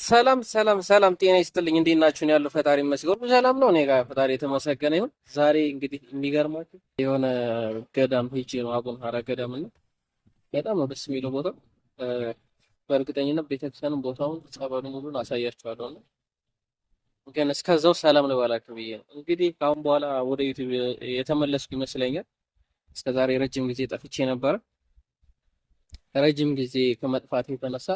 ሰላም ሰላም ሰላም፣ ጤና ይስጥልኝ። እንዴት ናችሁ? ያለው ፈጣሪ ይመስገን ሁሉ ሰላም ነው። እኔ ጋር ፈጣሪ የተመሰገነ ይሁን። ዛሬ እንግዲህ የሚገርማችሁ የሆነ ገዳም ሄጄ ነው፣ አቡነ ሀራ ገዳም እና በጣም ነው ደስ የሚለው ቦታ። በእርግጠኝነት ቤተክርስቲያንም ቦታውን ጸበሉ ሙሉን አሳያችኋለሁ እና ግን እስከዛው ሰላም ልበላችሁ ብዬ ነው። እንግዲህ ከአሁን በኋላ ወደ ዩቲዩብ የተመለስኩ ይመስለኛል። እስከዛሬ ረጅም ጊዜ ጠፍቼ ነበረ። ረጅም ጊዜ ከመጥፋት የተነሳ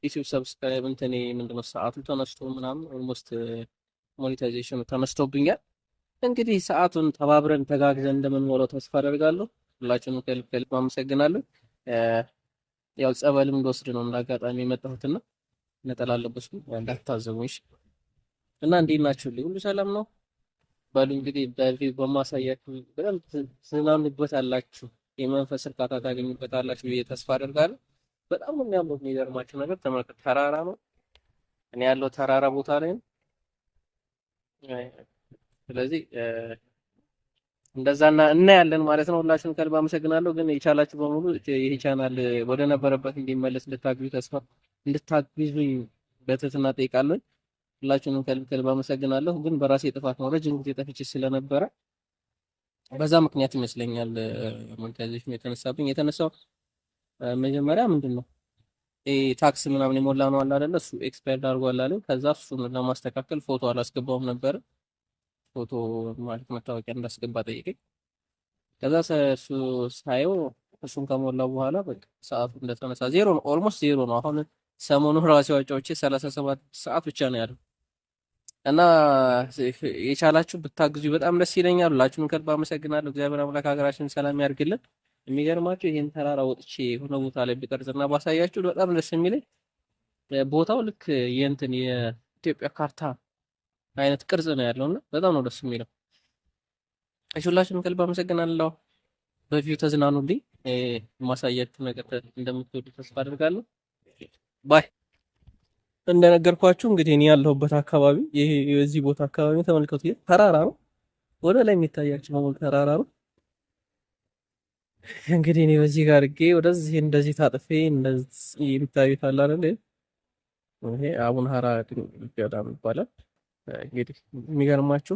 ዩቲዩብ ሰብስክራይብ እንትኔ ምንድነው ሰዓቱ ተነስቶ ምናምን ኦልሞስት ሞኔታይዜሽኑ ተነስቶብኛል። እንግዲህ ሰዓቱን ተባብረን ተጋግዘን እንደምንሞላው ተስፋ አደርጋለሁ። ሁላችሁንም ከልብ ከልብ አመሰግናለሁ። ያው ጸበልም ልወስድ ነው እንዳጋጣሚ የመጣሁትና ነጠላ ለበስኩ እንዳታዘቡኝ እና እንዴት ናችሁልኝ? ሁሉ ሰላም ነው በሉ። እንግዲህ በቪው በማሳያችሁ በደንብ ትዝናኑበታላችሁ፣ የመንፈስ እርካታ ታገኙበታላችሁ ብዬ ተስፋ አደርጋለሁ። በጣም ነው የሚያምረው። የሚገርማችሁ ነገር ተመልከት፣ ተራራ ነው። እኔ ያለው ተራራ ቦታ ላይ ነው። ስለዚህ እንደዛና እናያለን ማለት ነው። ሁላችሁም ከልብ አመሰግናለሁ። ግን የቻላችሁ በሙሉ ይሄ ቻናል ወደ ነበረበት እንዲመለስ እንድታግዙኝ በትህትና ጠይቃለሁ። ሁላችሁንም ከልብ ከልብ አመሰግናለሁ። ግን በራሴ ጥፋት ነው፣ ረጅም ጊዜ ጠፍቼ ስለነበረ በዛ ምክንያት ይመስለኛል ሞኔታይዜሽን የተነሳው መጀመሪያ ምንድን ነው ታክስ ምናምን የሞላ ነው አለ አይደለ? እሱ ኤክስፓየርድ አድርጓል አለኝ። ከዛ እሱን ለማስተካከል ፎቶ አላስገባውም ነበር። ፎቶ ማለት መታወቂያ እንዳስገባ ጠይቀኝ። ከዛ እሱ ሳየው እሱን ከሞላው በኋላ በቃ ሰዓቱ እንደተነሳ ዜሮ ነው፣ ኦልሞስት ዜሮ ነው። አሁን ሰሞኑን ራሴ ዋጫዎቼ 37 ሰዓት ብቻ ነው ያለው እና የቻላችሁ ብታግዙ በጣም ደስ ይለኛል። ሁላችሁንም ከልብ አመሰግናለሁ። እግዚአብሔር አምላክ ሀገራችንን ሰላም ያርግልን። የሚገርማችሁ ይሄን ተራራ ወጥቼ የሆነ ቦታ ላይ ቢቀርጽና ባሳያችሁ በጣም ደስ የሚለኝ ቦታው ልክ የእንትን የኢትዮጵያ ካርታ አይነት ቅርጽ ነው ያለውና በጣም ነው ደስ የሚለው። እሺ ሁላችሁንም ከልብ አመሰግናለሁ። በቪው ተዝናኑልኝ። ማሳያችሁ ነገር እንደምትወዱ ተስፋ አድርጋለሁ። ባይ። እንደነገርኳችሁ እንግዲህ እኔ ያለሁበት አካባቢ ይሄ የዚህ ቦታ አካባቢ ተመልከቱ። ተራራ ነው፣ ወደ ላይ የሚታያችሁ በሙሉ ተራራ ነው። እንግዲህ እኔ በዚህ ጋር አድርጌ ወደዚህ እንደዚህ ታጥፌ እንደዚህ የሚታዩት አለ አይደል? ይሄ አቡነ ሀራ ገዳም ይባላል። እንግዲህ የሚገርማችሁ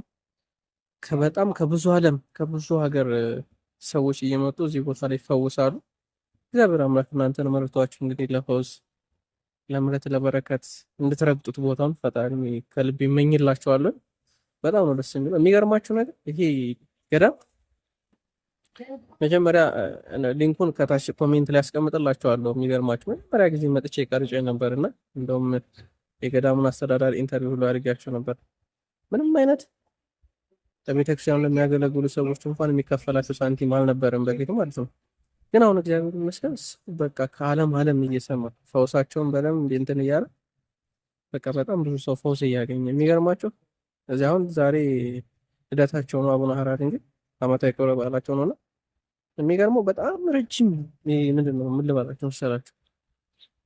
በጣም ከብዙ ዓለም ከብዙ ሀገር ሰዎች እየመጡ እዚህ ቦታ ላይ ይፈውሳሉ። እግዚአብሔር አምላክ እናንተን መርቷችሁ እንግዲህ ለፈውስ ለምሕረት ለበረከት እንድትረግጡት ቦታውን ፈጣሪ ከልብ ይመኝላችኋለሁ። በጣም ነው ደስ የሚለው። የሚገርማችሁ ነገር ይሄ ገዳም መጀመሪያ ሊንኩን ከታች ኮሜንት ላይ አስቀምጥላችኋለሁ። የሚገርማችሁ መጀመሪያ ጊዜ መጥቼ ቀርጬ ነበርና እንደውም የገዳሙን አስተዳዳሪ ኢንተርቪው ሁሉ አድርጌያቸው ነበር። ምንም አይነት ለቤተክርስቲያኑ ለሚያገለግሉ ሰዎች እንኳን የሚከፈላቸው ሳንቲም አልነበረም በፊት ማለት ነው። ግን አሁን እግዚአብሔር ይመስገን በቃ ከዓለም እየሰማ ፈውሳቸውን በደንብ እንትን እያለ በቃ በጣም ብዙ ሰው ፈውስ እያገኘ የሚገርማቸው እዚህ አሁን ዛሬ ልደታቸው ነው አቡነ ሀራ ድንግል ዓመታዊ ክብረ በዓላቸው ነውና የሚገርመው በጣም ረጅም ምንድን ነው ምን ልበላችሁ መሰላችሁ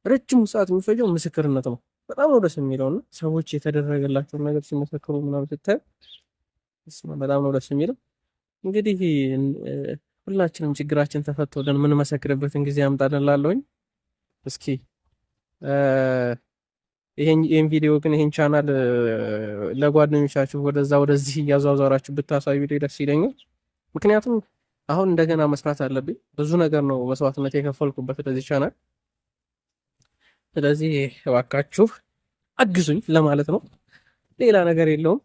ረጅም ሰዓት የሚፈጀው ምስክርነት ነው። በጣም ነው ደስ የሚለውና ሰዎች የተደረገላቸውን ነገር ሲመሰክሩ ምናምን ስታዩ በጣም ነው ደስ የሚለው። እንግዲህ ሁላችንም ችግራችን ተፈቶልን የምንመሰክርበትን ጊዜ ያምጣልን እላለሁኝ። እስኪ ይሄን ቪዲዮ ግን ይሄን ቻናል ለጓደኞቻችሁ ወደዛ ወደዚህ እያዟዟራችሁ ብታሳዩ ደስ ይለኛል። ምክንያቱም አሁን እንደገና መስራት አለብኝ። ብዙ ነገር ነው መስዋዕትነት የከፈልኩበት ለዚህ ቻናል። ስለዚህ እባካችሁ አግዙኝ ለማለት ነው፣ ሌላ ነገር የለውም።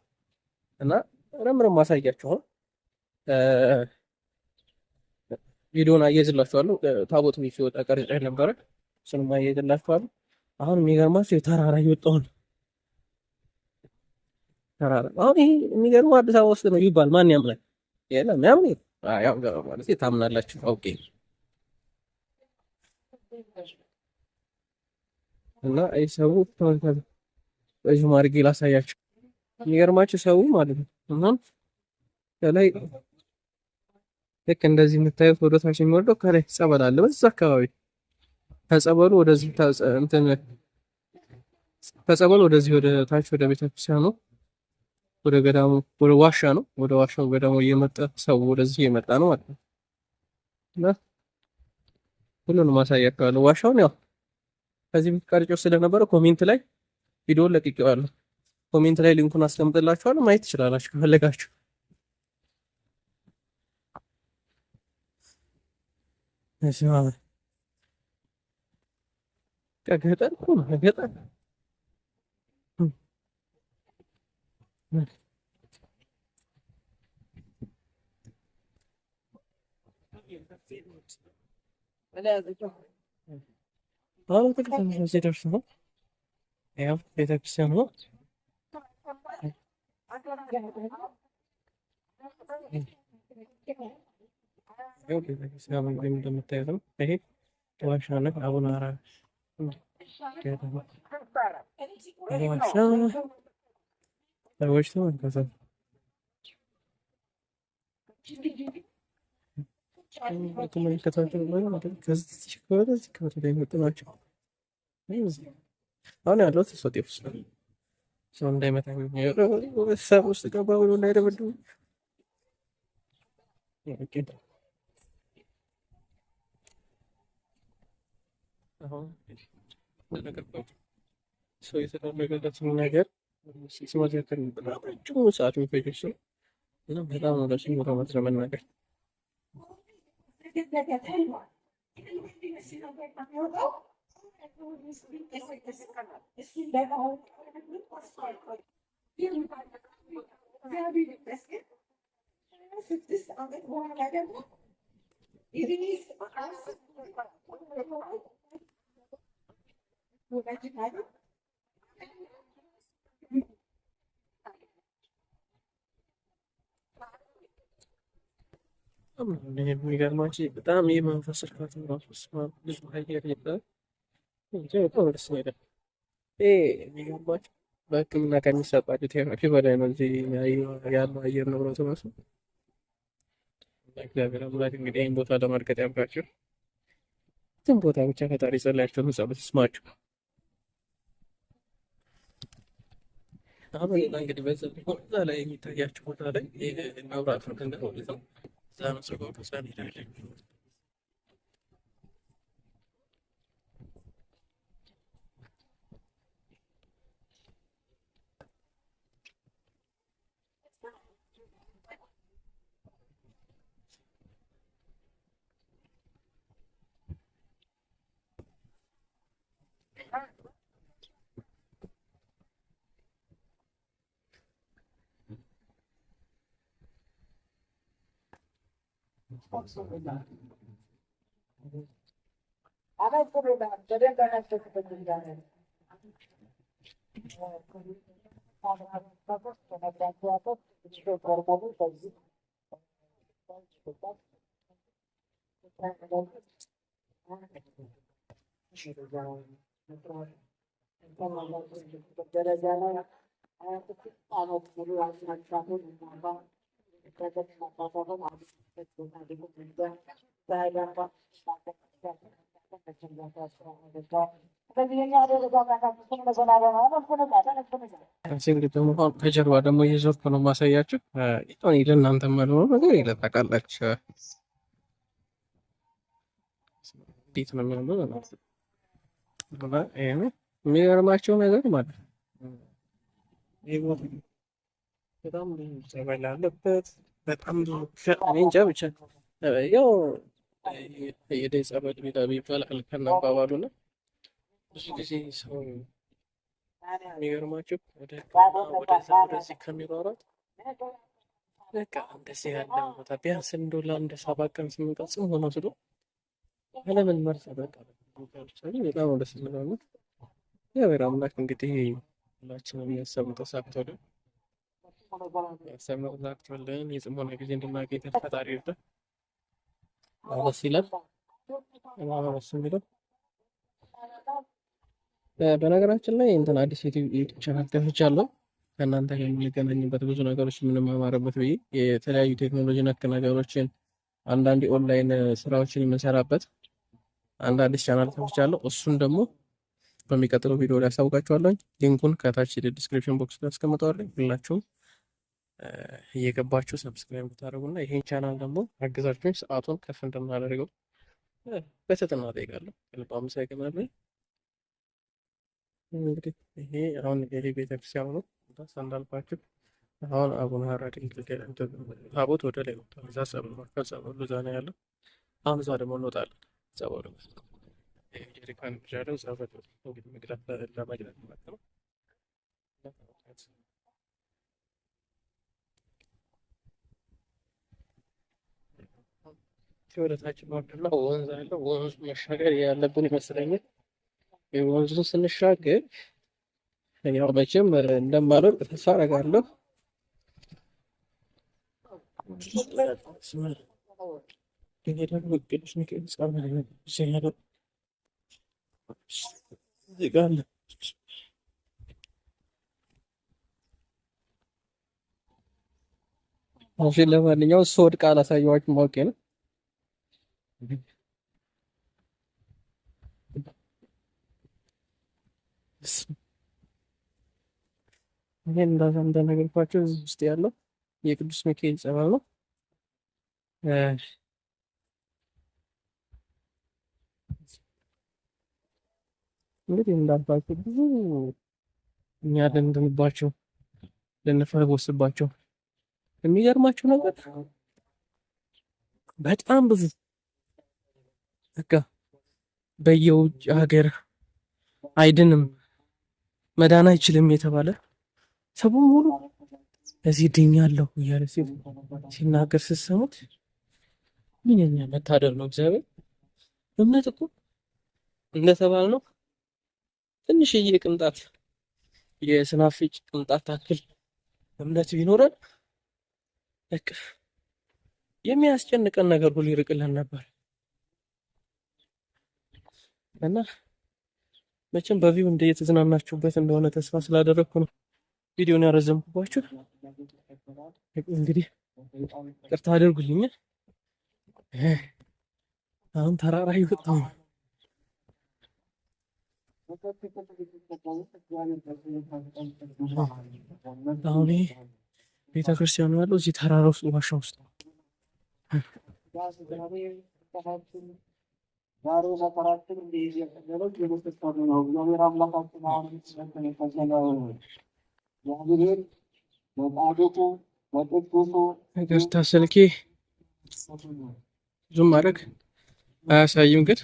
እና ረምረም ማሳያችሁ ነው። ቪዲዮን አያይዝላችኋለሁ። ታቦት ሲወጣ ቀርጬ ነበረ፣ እሱንም አያይዝላችኋለሁ። አሁን የሚገርማችሁ የተራራ እየወጣሁ ነው። ተራራ አሁን ይሄ የሚገርመው አዲስ አበባ ውስጥ ነው ይባል ማን ያምናል? የለም ያምን ያው ማለት ታምናላችሁ። ኦኬ። እና አይ ሰው ተመልካች በዚህ ማርጌ ላሳያችሁ። የሚገርማችሁ ሰው ማለት ነው እና ከላይ ልክ እንደዚህ የምታዩት ወደ ታች የሚወርደው ከላይ ጸበል አለ በዛ አካባቢ። ከጸበሉ ወደዚህ እንትን ከጸበሉ ወደዚህ ወደ ታች ወደ ቤተክርስቲያኑ ወደ ገዳሙ ወደ ዋሻ ነው። ወደ ዋሻው ገዳሙ እየመጣ ሰው ወደዚህ እየመጣ ነው ማለት ነው። እና ሁሉንም ማሳያችኋለሁ። ዋሻውን ያው ከዚህ ቀርጬው ስለነበረ ኮሜንት ላይ ቪዲዮ ለቅቄዋለሁ። ኮሜንት ላይ ሊንኩን አስቀምጥላችኋለሁ ማየት ትችላላችሁ ከፈለጋችሁ። እሺ ማለት ከገጠር እኮ ነው ከገጠር አሁን ቤተክርስቲያን ሲደርስ ነው። ያው ቤተክርስቲያን ነው። ያው ቤተክርስቲያን እንደምታዩት ነው። ይሄ ዋሻ ነው። አቡነ አራ ዋሻ ሰዎች ተመልከቱ። አሁን ያለው ሶጤ ውስጥ ነው። ሰው እንዳይመታኝ ሰብ ውስጥ ገባ ብሎ እንዳይደበድቡ። አሁን ሰው የተደረገለትን ነገር ሲመዘክር ረጅም ሰዓት የሚፈጅ ሰው እና በጣም ነው ደስ የሚለው እውነት ለመናገር። የሚገርማችሁ በጣም የመንፈስ እርካታ ራሱ ብዙ ሀይል ይባላል። በጣም ደስ ይላል። የሚገርማችሁ በሕክምና ከሚሰጣቸው ቴራፒ በላይ ነው እዚህ ያለው አየር ንብረቱ ራሱ። እግዚአብሔር አምላክ እንግዲህ ይህን ቦታ ለመርገጥ ያብቃችሁ። ዝም ቦታ ብቻ ፈጣሪ ጸላያቸውን ጸሎት ይስማችሁ። አሁን እንግዲህ በዛ ላይ የሚታያቸው ቦታ ላይ መብራት ነው ከንገ እዛ ነው ሰው ከዛ እንሄዳለን። እንግዲህ ደግሞ አሁን ከጀርባ ደግሞ እየዞርኩ ነው ማሳያችሁ። ይሄ ለእናንተ የማልሆነው ነገር የለም ታውቃላችሁ። እንዴት ነው የሚሆነው? የሚገርማቸው ነገር ማለት ነው ይሄ ቦታ በጣም ብዙ ጸበል አለበት። በጣም ብዙ እኔ እንጃ ብቻ ያው የደይ ጸበል ይባላል ከነባባሉ እና ብዙ ጊዜ ሰው የሚገርማቸው ወደ ወደዚህ ከሚሯሯጥ በቃ እንደዚህ ያለ ቦታ ቢያንስ እንደው ለአንድ 7 ቀን 8 ቀን ጽም ሆኖ ስሎ አለምን መርሳ በቃ በጣም ነው ደስ የሚለው ነው። እግዚአብሔር አምላክ እንግዲህ ሁላችንም ያሰብነው ተሳክቶልን ያሰብነው ተሳክቶልን የጽሞና ጊዜ እንድናገኝ ፈጣሪ ይርዳን። ደስ ይላል። ደስ የሚለው በነገራችን ላይ እንትን አዲስ ዩቲዩብ ቻናል ከፍቻለሁ። ከእናንተ ጋር የምንገናኝበት ብዙ ነገሮች የምንማማርበት ብዬ የተለያዩ ቴክኖሎጂ ነክ ነገሮችን አንዳንድ ኦንላይን ስራዎችን የምንሰራበት አንድ አዲስ ቻናል ከፍቻለሁ። እሱን ደግሞ በሚቀጥለው ቪዲዮ ላይ አሳውቃችኋለሁ። ሊንኩን ከታች ዲስክሪፕሽን ቦክስ ላይ አስቀምጠዋለሁ። ሁላችሁም እየገባችሁ ሰብስክራይብ ብታደርጉና ይሄን ቻናል ደግሞ አግዛችሁኝ ሰዓቱን ከፍ እንደምናደርገው በትህትና እጠይቃለሁ። ከልብ አመሰግናለሁ። እንግዲህ ይሄ አሁን ይሄ ቤተክርስቲያኑ ነው እንዳልኳችሁ። አሁን አቡነ ሀራ ድንግል ታቦት ወደ ላይ ወጥቷል። እዛ ጸበሉ እዛ ነው ያለው። አሁን እዛ ደግሞ እንወጣለን። ጸበሉ ጀሪካን ያለው ጸበል እንግዲህ መግለጥ ለመግለጥ ማለት ነው። ወደታችን ወርድና ወንዝ አለው። ወንዙ መሻገር ያለብን ይመስለኛል። የወንዙን ስንሻገር ያው መቼም እንደማልወድቅ ተስፋ አደርጋለሁ። ይሄ ደግሞ ቅዱስ ሚካኤል ጸበል ነው። እዚህ ጋር አለ። እሺ ለማንኛውም ስወድቅ አላሳየኋችሁም ማውቄ ነው። ይሄን እንደነገርኳቸው እዚህ ውስጥ ያለው የቅዱስ ሚካኤል ጸበል ነው። እንግዲህ እንዳልኳቸው ብዙ እኛ ልንድንባቸው ልንፈወስባቸው የሚገርማችሁ ነገር በጣም ብዙ በቃ በየውጭ ሀገር አይድንም መዳን አይችልም የተባለ ሰው ሙሉ እዚህ ድኛለሁ እያለ ሲናገር ስትሰሙት ምንኛ መታደል ነው። እግዚአብሔር እምነት እኮ እንደተባለ ነው። ትንሽዬ ቅንጣት የስናፍጭ ቅንጣት ታክል እምነት ቢኖረን በቃ የሚያስጨንቀን ነገር ሁሉ ይርቅልን ነበር እና መቼም በቪው የተዝናናችሁበት እንደሆነ ተስፋ ስላደረግኩ ነው ቪዲዮን ያረዘምኩባችሁ። እንግዲህ ቅርታ አድርጉልኝ። አሁን ተራራ ይወጣው አሁን ቤተክርስቲያኑ ያለው እዚህ ተራራ ውስጥ ዋሻ ውስጥ ነው። ዛሬ መከራችን እንደዚህ ያደረገው የመስተፋሩ ነው። እግዚአብሔር አምላካችን አሁን የተሰነፈሰነው እግዚአብሔር በጻድቁ በቅዱሱ ይቅርታ ስልኬ ዙም ማድረግ አያሳይም ግን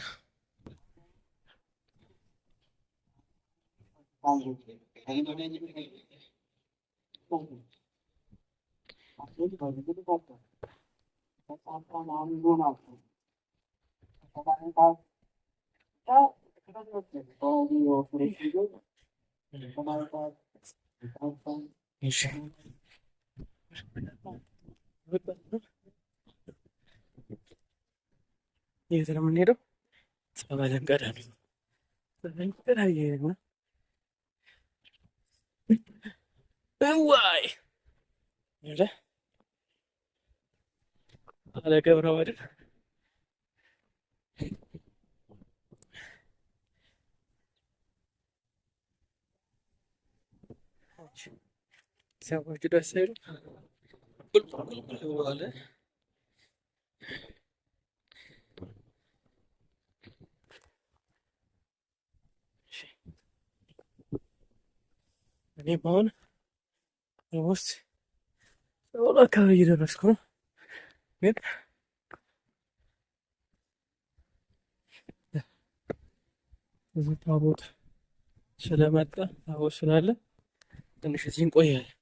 የት ነው የምንሄደው? ጸበል እንቀዳለን። እዋይ አለ ገብረ ወድር ሰዎች ደስ አይሉ ቁልቁል አለ። እኔም አሁን ኦልሞስት ወደ አካባቢ እየደረስኩ ነው። ግን እዚህ ታቦት ስለመጣ ታቦት ስላለ ትንሽ እዚህ እንቆያለን።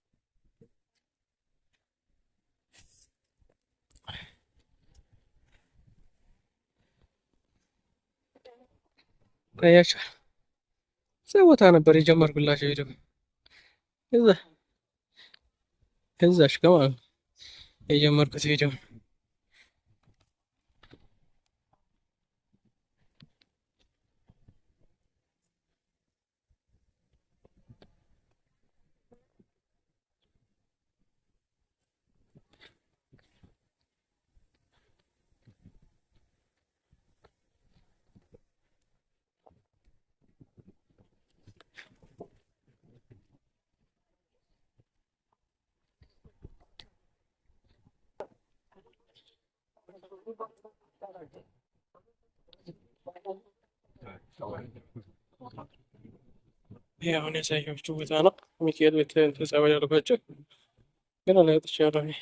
ታያችኋል። እዛ ቦታ ነበር የጀመርኩላቸው ቪዲዮ እዛሽ ጋር ማለት ነው የጀመርኩት ቪዲዮ። ይሄ አሁን ያሳየኋችሁ ቦታ ነው። ሚካኤል ቤት ጸበል ያልኳቸው ግን ላይ ወጥቻለሁ እኔ።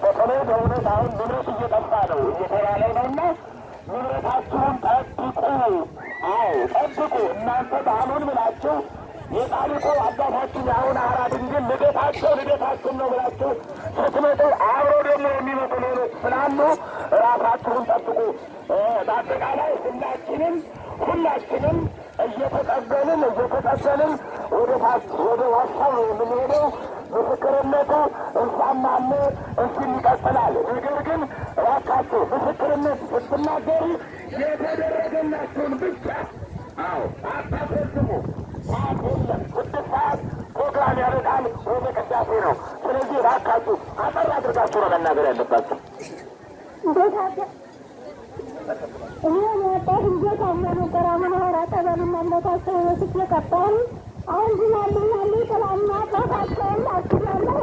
በተለይ በእውነት አሁን ንብረት እየጠፋ ነው እየተባለ ነውና ንብረታችሁን ጠብቁ። አዎ ጠብቁ። እናንተ በአሁን ብላችሁ የጻድቁ አባታችን የአሁን አራ ድንግል ልደታችን ነው ብላችሁ ስትመጡ አብሮ ደግሞ የሚመጡ ሌሎች ስላሉ ራሳችሁን ጠብቁ። በአጠቃላይ ሁላችንም እየተቀበልን ወደ ዋሻው ነው የምንሄደው። ምስክርነቱ እዛም አለ እዚህም ይቀጥላል። ነገር ግን እባካችሁ ምስክርነት ስትናገሩ የተደረገላችሁን ብቻ አታስረዝሙ። ሰዓት የለም። 6 ሰዓት ፕሮግራም ያበቃል። ወደ ቅዳሴ ነው። ስለዚህ እባካችሁ አጠር አድርጋችሁ ነው መናገር ያለባችሁ። እኔ ወጣት እንዴት አለ ነበር አመራራ ጠበልና መታሰብ በፊት የቀባው አሁን ያሉ ሰላምና ተፋሰል አስባለሁ